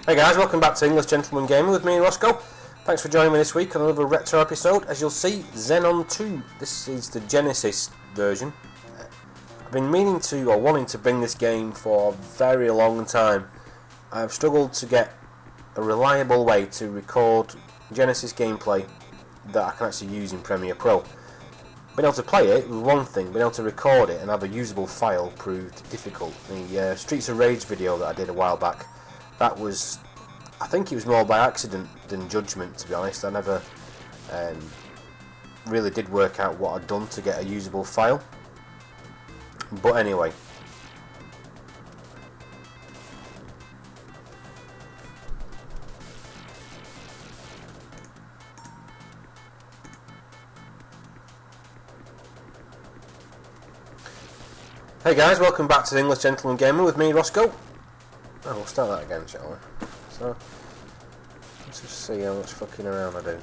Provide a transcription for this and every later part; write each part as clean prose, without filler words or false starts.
Hey guys, welcome back to English Gentleman Gamer with me, Roscoe. Thanks for joining me this week on another retro episode. As you'll see, Xenon 2. This is the Genesis version. I've been meaning to, or wanting to bring this game for a very long time. I've struggled to get a reliable way to record Genesis gameplay that I can actually use in Premiere Pro. Being able to play it was one thing, being able to record it and have a usable file proved difficult. The Streets of Rage video that I did a while back, that was, I think it was more by accident than judgment, to be honest. I never really did work out what I'd done to get a usable file. But anyway. Hey guys, welcome back to the English Gentleman Gamer with me, Roscoe. Oh, we'll start that again, shall we? So, let's just see how much fucking around I do.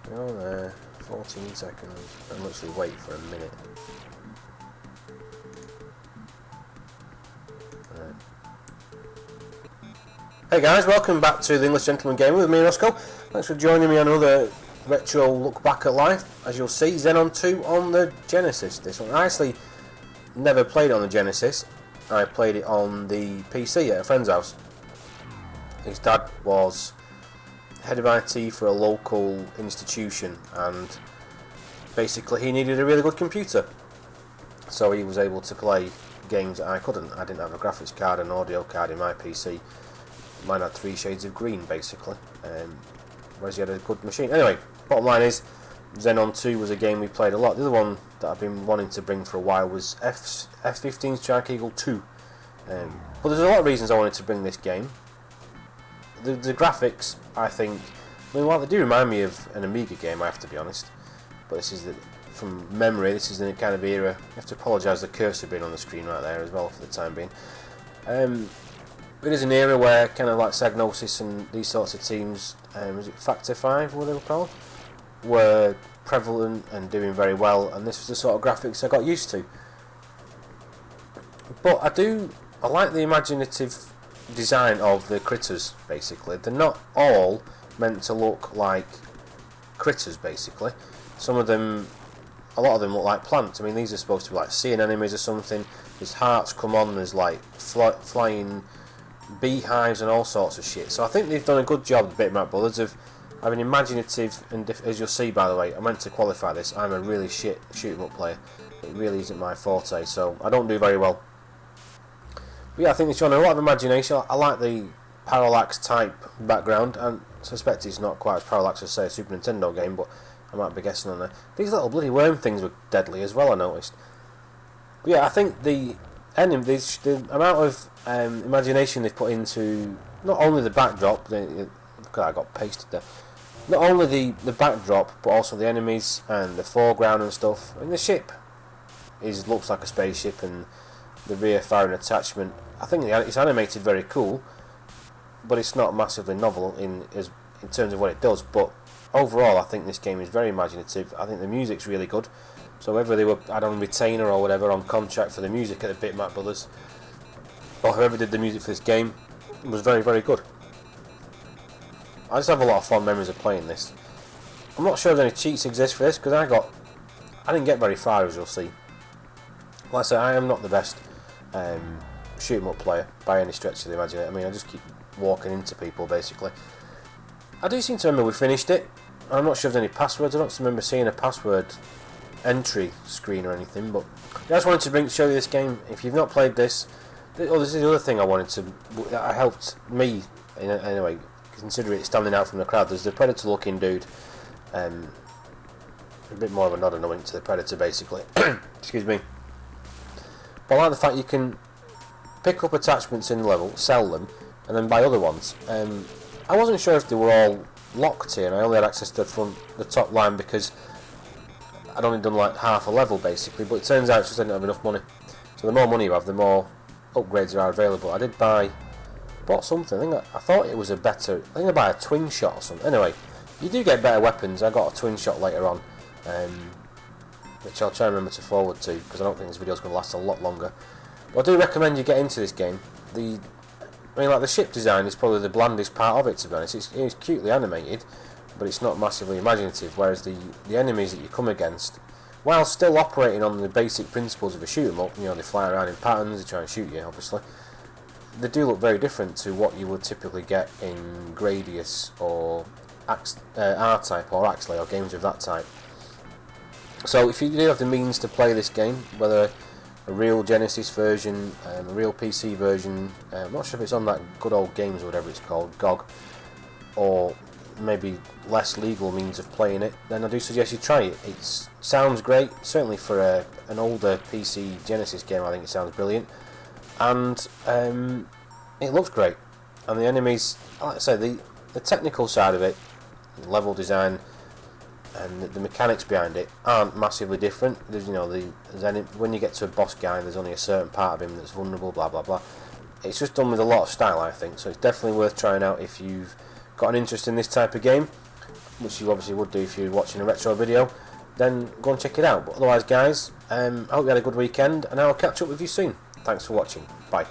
Go there, 14 seconds, and literally wait for a minute. Right. Hey guys, welcome back to the English Gentleman Gamer with me, Roscoe. Thanks for joining me on another retro look back at life. As you'll see, Xenon 2 on the Genesis. This one, I actually never played it on the Genesis. I played it on the PC at a friend's house. His dad was head of IT for a local institution, and basically he needed a really good computer, so he was able to play games that I couldn't. I didn't have a graphics card and audio card in my PC. Mine had 3 shades of green basically, whereas he had a good machine. Anyway, bottom line is Xenon 2 was a game we played a lot. The other one that I've been wanting to bring for a while was F-15 Strike Eagle 2. But there's a lot of reasons I wanted to bring this game. The graphics, I think, while they do remind me of an Amiga game, I have to be honest. But this is, from memory, this is the kind of era. You have to apologise the cursor being on the screen right there as well for the time being. It is an era where kind of like Psygnosis and these sorts of teams, was it Factor 5, what they were called, were prevalent and doing very well, and this was the sort of graphics I got used to. But I like the imaginative design of the critters, basically. They're not all meant to look like critters, basically. Some of them, a lot of them look like plants. I mean, these are supposed to be like sea anemones or something. There's hearts come on, there's like flying beehives and all sorts of shit. So I think they've done a good job, the Bitmap Brothers, of having imaginative, and as you'll see, by the way, I meant to qualify this, I'm a really shit shoot-em-up player. It really isn't my forte, so I don't do very well. But yeah, I think it's shown a lot of imagination. I like the parallax type background, and I suspect it's not quite as parallax as, say, a Super Nintendo game, but I might be guessing on there. These little bloody worm things were deadly as well, I noticed. But yeah, I think the amount of imagination they've put into not only the backdrop, I got pasted there, not only the backdrop, but also the enemies and the foreground and stuff. I mean, the ship looks like a spaceship, and the rear firing attachment, I think it's animated very cool, but it's not massively novel in terms of what it does. But overall, I think this game is very imaginative. I think the music's really good. So whether they were had on retainer or whatever on contract for the music at the Bitmap Brothers, or whoever did the music for this game, it was very, very good. I just have a lot of fond memories of playing this. I'm not sure if any cheats exist for this, because I didn't get very far, as you'll see. Like I say, I am not the best shoot-em-up player by any stretch of the imagination. I mean, I just keep walking into people, basically. I do seem to remember we finished it. I'm not sure if there's any passwords. I don't remember seeing a password entry screen or anything, but I just wanted to show you this game. If you've not played this, this is the other thing I wanted to, that helped me anyway, consider it standing out from the crowd. There's the Predator looking dude, a bit more of a nod and a wink to the Predator, basically. Excuse me. But I like the fact you can pick up attachments in the level, sell them, and then buy other ones. I wasn't sure if they were all locked here, and I only had access to the top line because I'd only done like half a level, basically. But it turns out it's just I didn't have enough money. So the more money you have, the more upgrades there are available. I bought something. I thought it was a better. I think I buy a twin shot or something. Anyway, you do get better weapons. I got a twin shot later on, which I'll try and remember to forward to, because I don't think this video is going to last a lot longer. But I do recommend you get into this game. The I mean, like, the ship design is probably the blandest part of it, to be honest. It's cutely animated, but it's not massively imaginative, whereas the enemies that you come against, while still operating on the basic principles of a shoot 'em up, you know, they fly around in patterns, they try and shoot you, obviously, they do look very different to what you would typically get in Gradius or R-Type or Axley or games of that type. So if you do have the means to play this game, whether a real Genesis version, a real PC version, I'm not sure if it's on that good old games or whatever it's called, GOG, or maybe less legal means of playing it, then I do suggest you try it. It sounds great, certainly for an older PC Genesis game. I think it sounds brilliant, and it looks great. And the enemies, like I say, the technical side of it, the level design and the mechanics behind it aren't massively different. There's, you know, when you get to a boss guy, there's only a certain part of him that's vulnerable, blah blah blah. It's just done with a lot of style, I think, so it's definitely worth trying out if you've got an interest in this type of game, which you obviously would do if you're watching a retro video. Then go and check it out. But otherwise, guys, I hope you had a good weekend, and I'll catch up with you soon. Thanks for watching. Bye.